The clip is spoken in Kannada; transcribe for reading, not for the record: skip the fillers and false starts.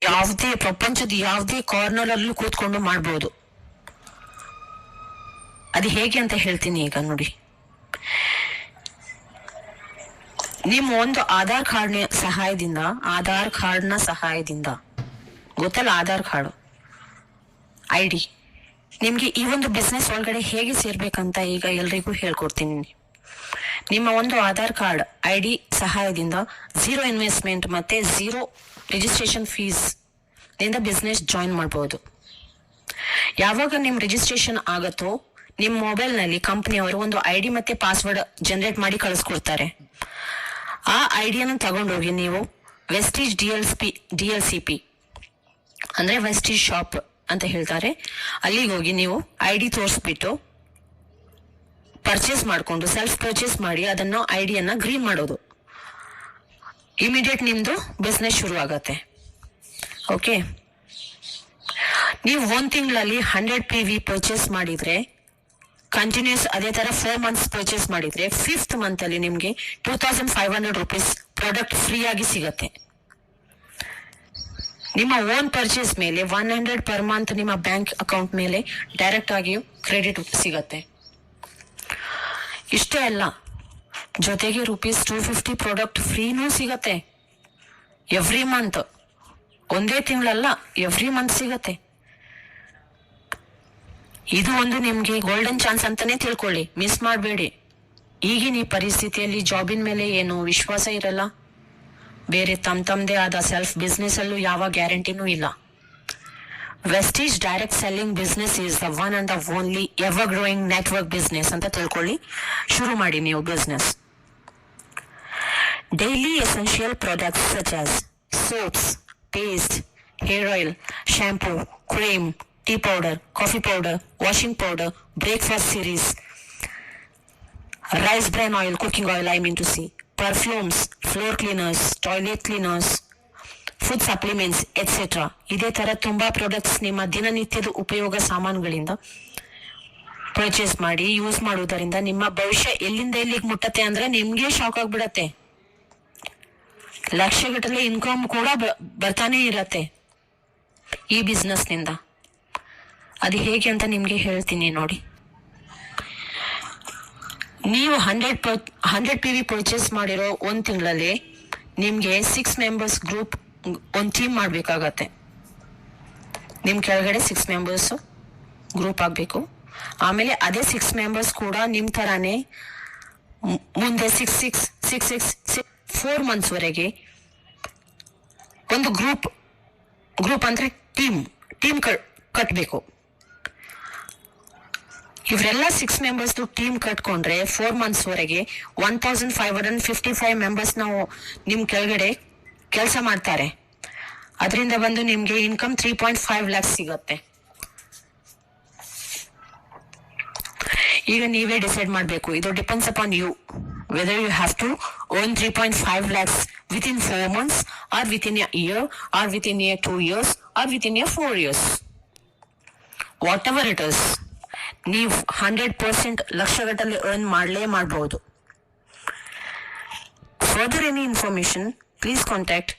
ಯಾವುದೇ ಪ್ರಪಂಚದ ಯಾವುದೇ ಕಾರ್ನರ್ ಅಲ್ಲೂ ಕೂತ್ಕೊಂಡು ಮಾಡ್ಬೋದು. ಅದು ಹೇಗೆ ಅಂತ ಹೇಳ್ತೀನಿ ಈಗ ನೋಡಿ. ನಿಮ್ಮ ಒಂದು ಆಧಾರ್ ಕಾರ್ಡ್ನ ಸಹಾಯದಿಂದ ಗೊತ್ತಲ್ಲ, ಆಧಾರ್ ಕಾರ್ಡ್ ID ನಿಮ್ಗೆ ಈ ಒಂದು ಬಿಸ್ನೆಸ್ ಒಳಗಡೆ ಹೇಗೆ ಸೇರ್ಬೇಕಂತ ಈಗ ಎಲ್ರಿಗೂ ಹೇಳ್ಕೊಡ್ತೀನಿ. ನಿಮ್ಮ ಒಂದು ಆಧಾರ್ ಕಾರ್ಡ್ ID ಸಹಾಯದಿಂದ 0 ಇನ್ವೆಸ್ಟ್ಮೆಂಟ್ ಮತ್ತೆ 0 ರಿಜಿಸ್ಟ್ರೇಷನ್ ಫೀಸ್ ನಿಂದ ಬಿಸ್ನೆಸ್ ಜಾಯಿನ್ ಮಾಡಬಹುದು. ಯಾವಾಗ ನಿಮ್ ರಿಜಿಸ್ಟ್ರೇಷನ್ ಆಗತ್ತೋ ನಿಮ್ ಮೊಬೈಲ್ ನಲ್ಲಿ ಕಂಪನಿಯವರು ಒಂದು ID ಮತ್ತೆ ಪಾಸ್ವರ್ಡ್ ಜನರೇಟ್ ಮಾಡಿ ಕಳಿಸ್ಕೊಡ್ತಾರೆ. ಆ ಐಡಿಯನ್ನು ತಗೊಂಡೋಗಿ ನೀವು ವೆಸ್ಟೀಜ್ DLCP ಅಂದ್ರೆ ವೆಸ್ಟೀಜ್ ಶಾಪ್ ಅಂತ ಹೇಳ್ತಾರೆ, ಅಲ್ಲಿಗೆ ಹೋಗಿ ನೀವು ID ತೋರಿಸ್ಬಿಟ್ಟು ಪರ್ಚೇಸ್ ಮಾಡ್ಕೊಂಡು ಸೆಲ್ಫ್ ಪರ್ಚೇಸ್ ಮಾಡಿ ಅದನ್ನು ಐಡಿಯನ್ನ ಗ್ರೀನ್ ಮಾಡೋದು. ಇಮಿಡಿಯೇಟ್ ನಿಮ್ದು ಬಿಸ್ನೆಸ್ ಶುರು ಆಗತ್ತೆ. ಓಕೆ, ನೀವು 1 ತಿಂಗಳಲ್ಲಿ 100 PV ಪರ್ಚೇಸ್ ಮಾಡಿದ್ರೆ, ಕಂಟಿನ್ಯೂಸ್ ಅದೇ ತರ 4 ಮಂತ್ಸ್ ಪರ್ಚೇಸ್ ಮಾಡಿದ್ರೆ 5th ಮಂತ್ ಅಲ್ಲಿ ನಿಮ್ಗೆ 2500 ರೂಪೀಸ್ ಪ್ರಾಡಕ್ಟ್ ಫ್ರೀ ಆಗಿ ಸಿಗತ್ತೆ. ನಿಮ್ಮ ಓನ್ ಪರ್ಚೇಸ್ ಮೇಲೆ 100 ಪರ್ ಮಂತ್ ನಿಮ್ಮ ಬ್ಯಾಂಕ್ ಅಕೌಂಟ್ ಮೇಲೆ ಡೈರೆಕ್ಟ್ ಆಗಿ ಕ್ರೆಡಿಟ್ ಸಿಗತ್ತೆ. ಇಷ್ಟೇ ಅಲ್ಲ, ಜೊತೆಗೆ ₹250 ಪ್ರಾಡಕ್ಟ್ ಫ್ರೀನೂ ಸಿಗತ್ತೆ ಎವ್ರಿ ಮಂತ್. ಒಂದೇ ತಿಂಗಳಲ್ಲ, ಎವ್ರಿ ಮಂತ್ ಸಿಗತ್ತೆ. ಇದು ಒಂದು ನಿಮ್ಗೆ ಗೋಲ್ಡನ್ ಚಾನ್ಸ್ ಅಂತಾನೆ ತಿಳ್ಕೊಳ್ಳಿ, ಮಿಸ್ ಮಾಡಬೇಡಿ. ಈಗಿನ ಈ ಪರಿಸ್ಥಿತಿಯಲ್ಲಿ ಜಾಬಿನ ಮೇಲೆ ಏನು ವಿಶ್ವಾಸ ಇರಲ್ಲ, ಬೇರೆ ತಮ್ಮದೇ ಆದ ಸೆಲ್ಫ್ ಬಿಸ್ನೆಸ್ ಅಲ್ಲೂ ಯಾವ ಗ್ಯಾರಂಟಿನೂ ಇಲ್ಲ. Vestige direct selling business is the one and the only ever growing network business ಅಂತ ತಿಳ್ಕೊಳ್ಳಿ. ಶುರು ಮಾಡಿ ನೀವು business. Daily essential products such as soaps, paste, hair oil, shampoo, cream, tea powder, coffee powder, washing powder, breakfast series, rice bran oil, cooking oil, I mean to say, perfumes, floor cleaners, toilet cleaners, food supplements, etc. ಇದೇ ತರ ತುಂಬಾ ಪ್ರಾಡಕ್ಟ್ಸ್ ನಿಮ್ಮ ದಿನನಿತ್ಯದ ಉಪಯೋಗ ಸಾಮಾನುಗಳಿಂದ ಪರ್ಚೇಸ್ ಮಾಡಿ ಯೂಸ್ ಮಾಡುವುದರಿಂದ ನಿಮ್ಮ ಭವಿಷ್ಯ ಎಲ್ಲಿಂದ ಎಲ್ಲಿಗೆ ಮುಟ್ಟತ್ತೆ ಅಂದ್ರೆ ನಿಮ್ಗೆ ಶಾಕ್ ಆಗ್ಬಿಡತ್ತೆ. ಲಕ್ಷಗಟ್ಟಲೆ ಇನ್ಕಮ್ ಕೂಡ ಬರ್ತಾನೆ ಇರತ್ತೆ ಈ ಬಿಸ್ನೆಸ್ ನಿಂದ. ಅದು ಹೇಗೆ ಅಂತ ನಿಮ್ಗೆ ಹೇಳ್ತೀನಿ ನೋಡಿ. ನೀವು 100 PV ಪರ್ಚೇಸ್ ಮಾಡಿರೋ 1 ತಿಂಗಳಲ್ಲಿ ನಿಮ್ಗೆ 6 ಮೆಂಬರ್ಸ್ ಗ್ರೂಪ್ ಒಂದು ಟೀಮ್ ಮಾಡ್ಬೇಕಾಗತ್ತೆ. ನಿಮ್ ಕೆಳಗಡೆ 6 ಮೆಂಬರ್ಸ್ ಗ್ರೂಪ್ ಆಗ್ಬೇಕು. ಆಮೇಲೆ ಅದೇ 6 ಮೆಂಬರ್ಸ್ ಕೂಡ ನಿಮ್ ತರಾನೇ ಮುಂದೆ 4 ಮಂತ್ಸ್ ವರೆಗೆ ಒಂದು ಗ್ರೂಪ್ ಅಂದ್ರೆ ಟೀಮ್ ಕಟ್ಬೇಕು. ಇವರೆಲ್ಲ 6 ಮೆಂಬರ್ಸ್ ಟೀಮ್ ಕಟ್ಕೊಂಡ್ರೆ 4 ಮಂತ್ಸ್ ವರೆಗೆ 1555 ಮೆಂಬರ್ಸ್ ನಾವು ನಿಮ್ ಕೆಳಗಡೆ ಕೆಲಸ ಮಾಡ್ತಾರೆ. ಅದರಿಂದ ಬಂದು ನಿಮ್ಗೆ ಇನ್ಕಮ್ 3.5 lakhs ಸಿಗತ್ತೆ. ಈಗ ನೀವೇ ಡಿಸೈಡ್ ಮಾಡ್ಬೇಕು. ಇದು depends upon you whether you have to earn 3.5 lakhs within 4 months or within a year or within a 2 years or within a 4 years. Whatever it is, ನೀವು 100% ಲಕ್ಷಗಟ್ಟಲೆ earn ಮಾಡಬಹುದು. Further any information, please contact